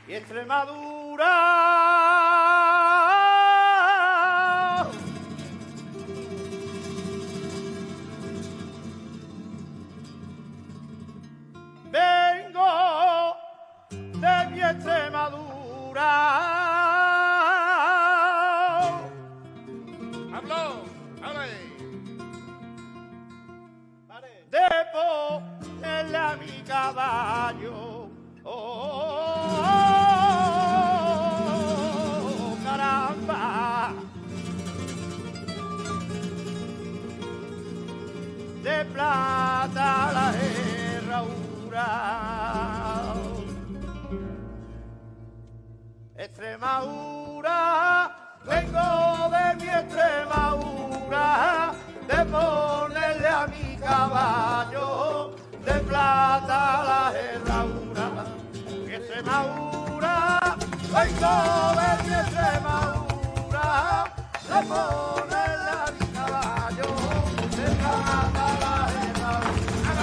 Y Extremadura vengo de mi Extremadura. Habló, hable. De ponerle a mi caballo. Oh, caramba. De plata la herradura. Extremadura, vengo de mi Extremadura, de ponerle a mi caballo de plata la herradura. Extremadura, vengo de mi Extremadura, de ponerle a mi caballo de plata la herradura.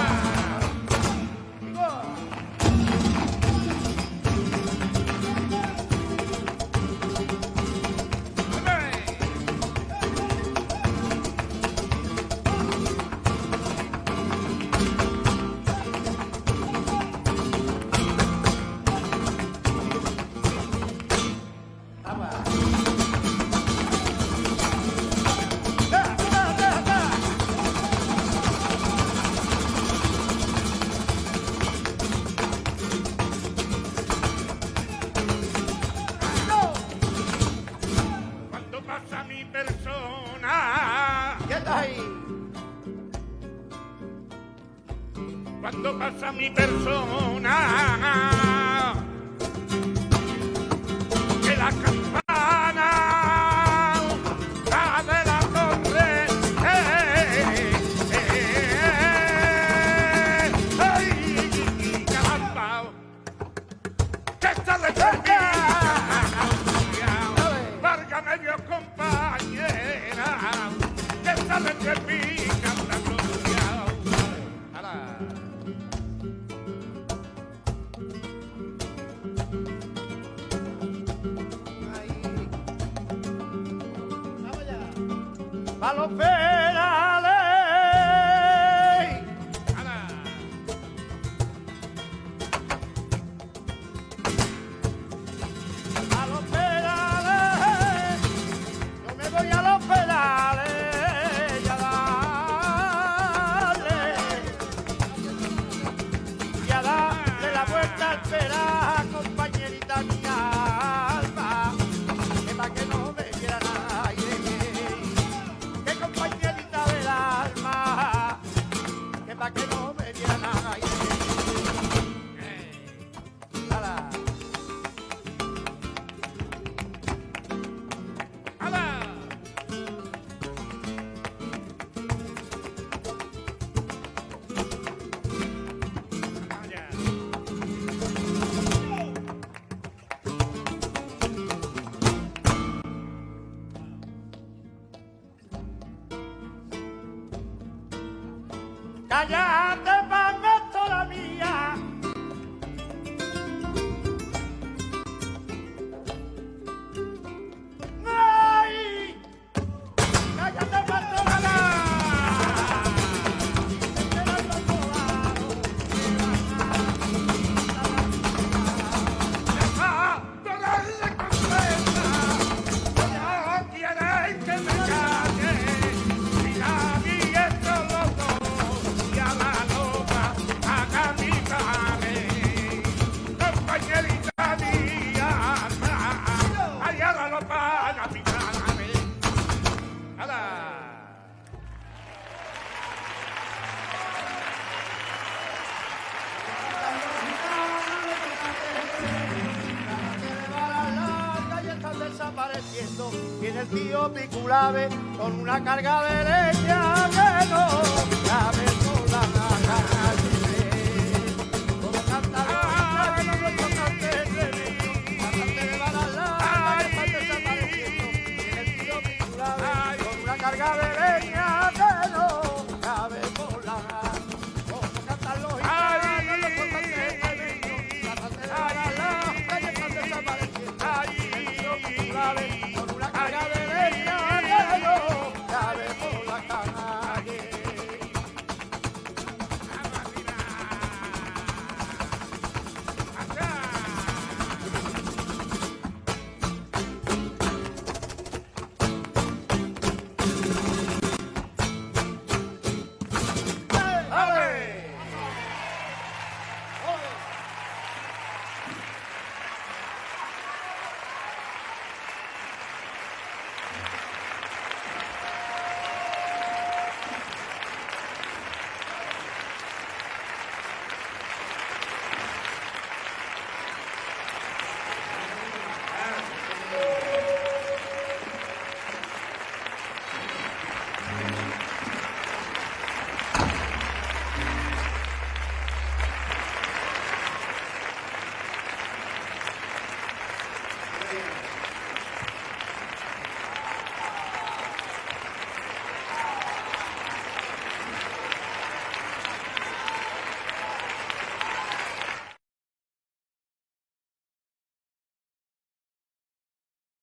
Cuando pasa mi persona, ¿Qué está ahí? cuando pasa mi persona, que la campana va de la torre, ay, caramba, que está de Varga medio compañera, que está de cantando. A los penales. A los penales. Yo me voy a los penales. Y a darle la vuelta al penal, compañerita mía alma. Que pa' que no me quiera nadie. Que compañerita del alma, que pa' que no me diera nadie. ¡Hala! ¡Cállate, Paco, la mía! ¡Ay! ¡Cállate, Paco, la mía! Desapareciendo, viene el tío Piculave con una carga de leche.